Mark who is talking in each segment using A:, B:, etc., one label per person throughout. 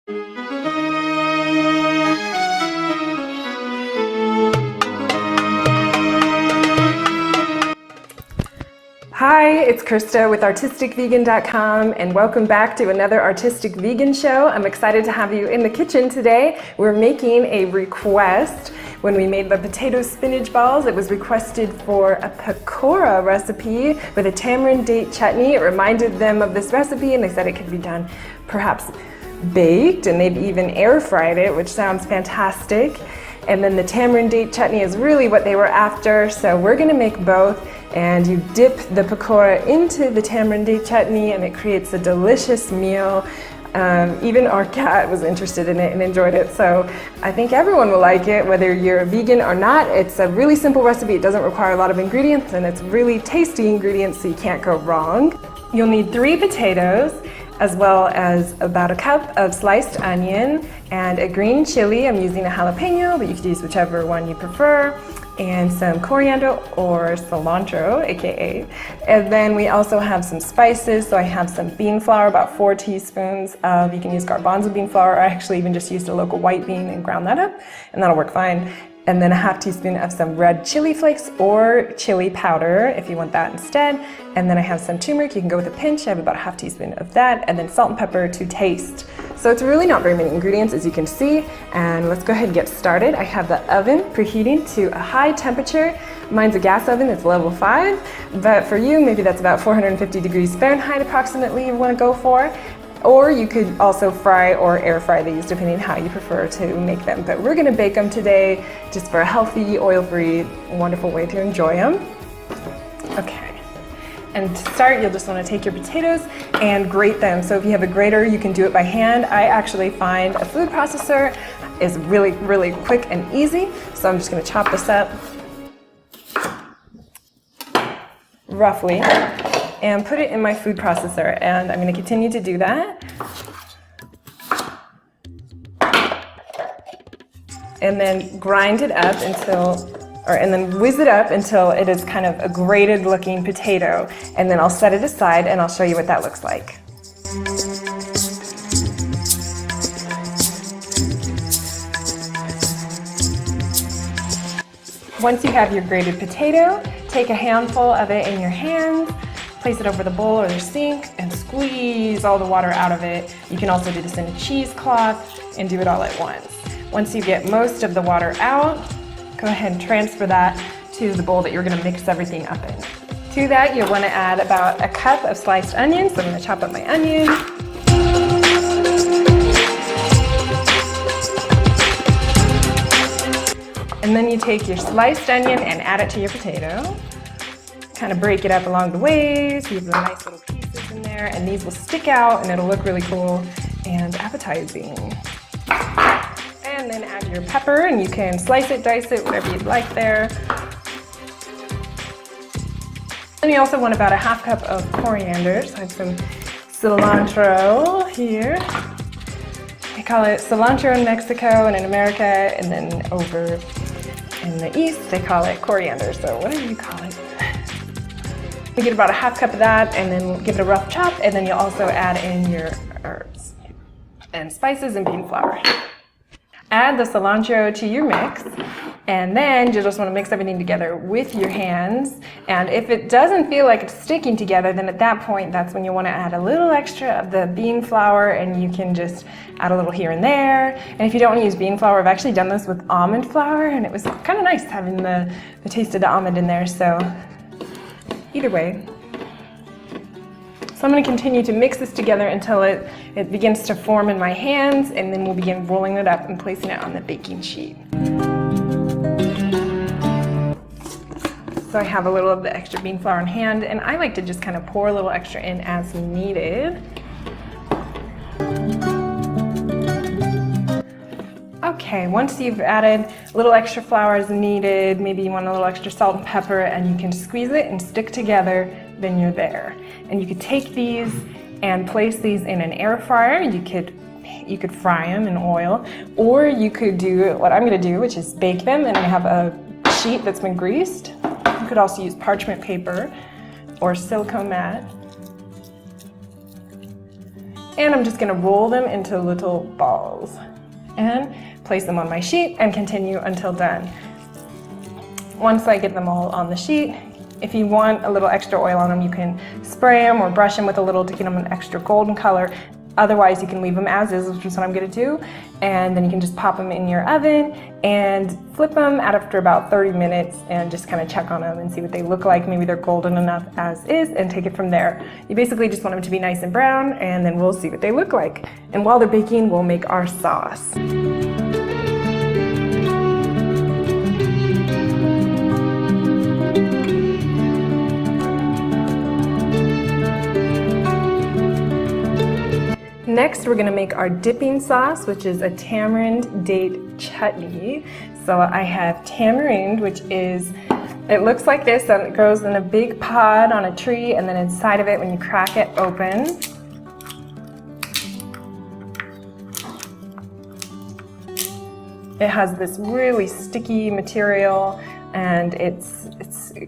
A: Hi, it's Christa with artisticvegan.com and welcome back to another Artistic Vegan show. I'm excited to have you in the kitchen today. We're making a request. When we made the potato spinach balls, it was requested for a Pakora recipe with a tamarind date chutney. It reminded them of this recipe and they said it could be done perhaps baked, and they've even air fried it, which sounds fantastic. And then the tamarind date chutney is really what they were after, so we're gonna make both. And you dip the pakora into the tamarind date chutney and it creates a delicious meal. Even our cat was interested in it and enjoyed it, so I think everyone will like it, whether you're a vegan or not. It's a really simple recipe. It doesn't require a lot of ingredients and it's really tasty ingredients, so you can't go wrong. You'll need 3 potatoes, as well as about a cup of sliced onion and a green chili. I'm using a jalapeno, but you could use whichever one you prefer, and some coriander or cilantro, aka. And then we also have some spices. So I have some bean flour, about 4 teaspoons of, you can use garbanzo bean flour, or I actually even just used a local white bean and ground that up, and that'll work fine. And then a half teaspoon of some red chili flakes or chili powder if you want that instead. And then I have some turmeric. You can go with a pinch. I have about a half teaspoon of that, and then salt and pepper to taste. So it's really not very many ingredients, as you can see. And let's go ahead and get started. I have the oven preheating to a high temperature. Mine's a gas oven, it's level 5. But for you, maybe that's about 450 degrees Fahrenheit approximately you want to go for. Or you could also fry or air fry these, depending on how you prefer to make them. But we're gonna bake them today just for a healthy, oil-free, wonderful way to enjoy them. Okay. And to start, you'll just want to take your potatoes and grate them. So if you have a grater, you can do it by hand. I actually find a food processor is really, really quick and easy. So I'm just going to chop this up roughly and put it in my food processor. And I'm going to continue to do that. And then grind it up and then whiz it up until it is kind of a grated looking potato. And then I'll set it aside and I'll show you what that looks like. Once you have your grated potato, take a handful of it in your hands, place it over the bowl or the sink, and squeeze all the water out of it. You can also do this in a cheesecloth and do it all at once. Once you get most of the water out, go ahead and transfer that to the bowl that you're going to mix everything up in. To that, you'll want to add about a cup of sliced onions. So I'm going to chop up my onion. And then you take your sliced onion and add it to your potato. Kind of break it up along the way so you have the nice little pieces in there, and these will stick out and it'll look really cool and appetizing. And then add your pepper, and you can slice it, dice it, whatever you'd like there. And you also want about a half cup of coriander. So I have some cilantro here. They call it cilantro in Mexico and in America, and then over in the East they call it coriander, so whatever you call it. You get about a half cup of that, and then give it a rough chop, and then you'll also add in your herbs and spices and bean flour. Add the cilantro to your mix, and then you just want to mix everything together with your hands. And if it doesn't feel like it's sticking together, then at that point, that's when you want to add a little extra of the bean flour, and you can just add a little here and there. And if you don't want to use bean flour, I've actually done this with almond flour, and it was kind of nice having the taste of the almond in there. So either way. So I'm going to continue to mix this together until it begins to form in my hands, and then we'll begin rolling it up and placing it on the baking sheet. So I have a little of the extra bean flour in hand, and I like to just kind of pour a little extra in as needed. Okay, once you've added a little extra flour as needed, maybe you want a little extra salt and pepper, and you can squeeze it and stick together, then you're there. And you could take these and place these in an air fryer. You could fry them in oil, or you could do what I'm going to do, which is bake them, and I have a sheet that's been greased. You could also use parchment paper or silicone mat. And I'm just gonna roll them into little balls and place them on my sheet and continue until done. Once I get them all on the sheet, if you want a little extra oil on them, you can spray them or brush them with a little to get them an extra golden color. Otherwise, you can leave them as is, which is what I'm gonna do. And then you can just pop them in your oven and flip them after about 30 minutes and just kind of check on them and see what they look like. Maybe they're golden enough as is, and take it from there. You basically just want them to be nice and brown, and then we'll see what they look like. And while they're baking, we'll make our sauce. Next, we're gonna make our dipping sauce, which is a tamarind date chutney. So I have tamarind, which is, it looks like this, and it grows in a big pod on a tree, and then inside of it, when you crack it open, it has this really sticky material, and it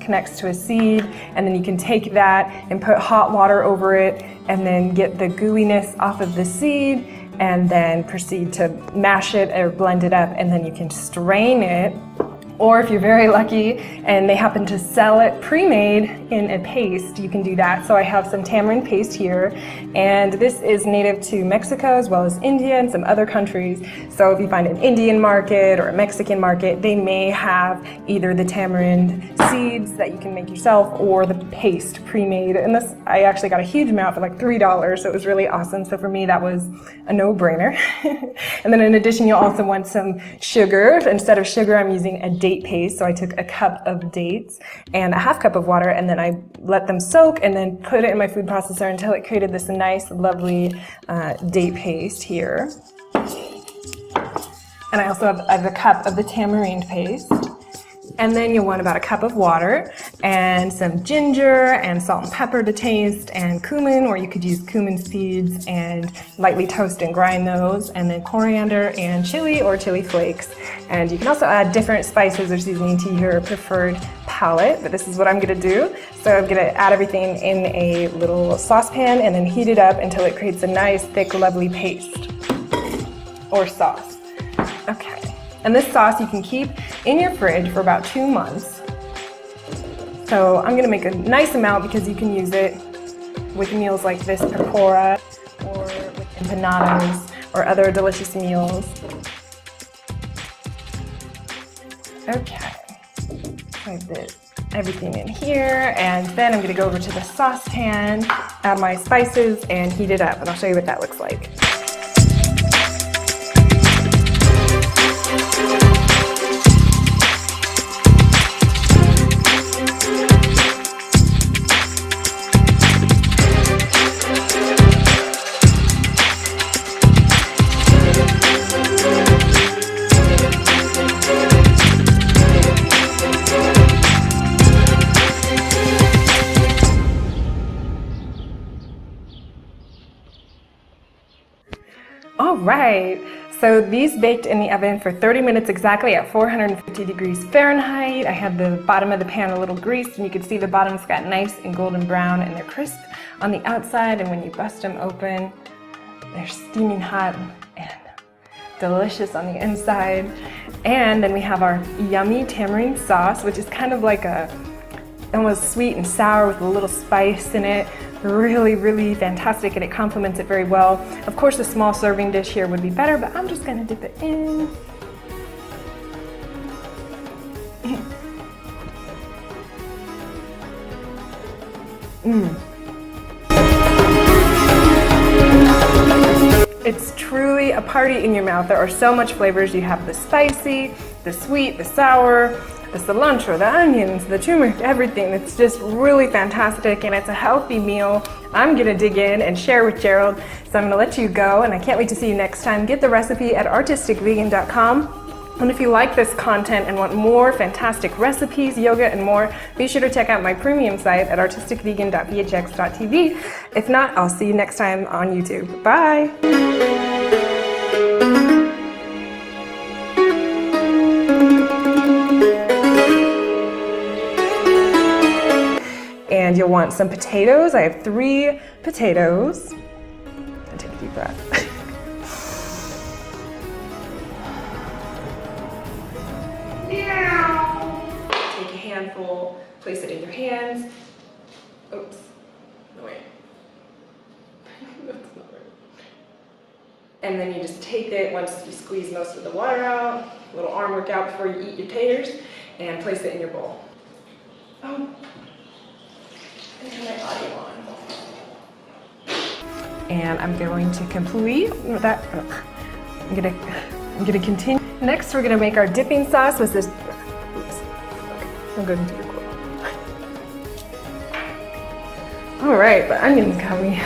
A: connects to a seed, and then you can take that and put hot water over it and then get the gooiness off of the seed, and then proceed to mash it or blend it up, and then you can strain it. Or if you're very lucky and they happen to sell it pre-made in a paste, you can do that. So I have some tamarind paste here, and this is native to Mexico as well as India and some other countries. So if you find an Indian market or a Mexican market, they may have either the tamarind seeds that you can make yourself or the paste pre-made. And this, I actually got a huge amount for like $3, so it was really awesome. So for me, that was a no-brainer. And then in addition, you'll also want some sugar. Instead of sugar, I'm using a date paste. So I took a cup of dates and a half cup of water, and then I let them soak and then put it in my food processor until it created this nice, lovely date paste here. And I also have a cup of the tamarind paste. And then you'll want about a cup of water and some ginger and salt and pepper to taste, and cumin, or you could use cumin seeds and lightly toast and grind those, and then coriander and chili or chili flakes. And you can also add different spices or seasoning to your preferred palate, but this is what I'm gonna do. So I'm gonna add everything in a little saucepan and then heat it up until it creates a nice, thick, lovely paste or sauce. Okay. And this sauce you can keep in your fridge for about 2 months. So I'm gonna make a nice amount because you can use it with meals like this, Pakora, or with empanadas, or other delicious meals. Okay, I did everything in here, and then I'm gonna go over to the saucepan, add my spices, and heat it up, and I'll show you what that looks like. All right, so these baked in the oven for 30 minutes exactly at 450 degrees Fahrenheit. I had the bottom of the pan a little greased, and you can see the bottom's got nice and golden brown, and they're crisp on the outside, and when you bust them open, they're steaming hot and delicious on the inside. And then we have our yummy tamarind sauce, which is kind of like a almost sweet and sour with a little spice in it. Really, really fantastic, and it complements it very well. Of course, a small serving dish here would be better, but I'm just gonna dip it in. It's truly a party in your mouth. There are so much flavors. You have the spicy, the sweet, the sour, the cilantro, the onions, the turmeric, everything. It's just really fantastic, and it's a healthy meal. I'm gonna dig in and share with Gerald, so I'm gonna let you go, and I can't wait to see you next time. Get the recipe at artisticvegan.com. And if you like this content and want more fantastic recipes, yoga, and more, be sure to check out my premium site at artisticvegan.vhx.tv. If not, I'll see you next time on YouTube. Bye! And you'll want some potatoes. I have 3 potatoes. I'll take deep breath. Take a handful, place it in your hands. Oops. No, wait. That's not right. And then you just take it once you squeeze most of the water out, a little arm workout before you eat your taters, and place it in your bowl. Oh, I have my audio on. And I'm going to complete that. I'm gonna continue. Next, we're gonna make our dipping sauce with this. Oops. I'm going to record. All right, the onion's coming.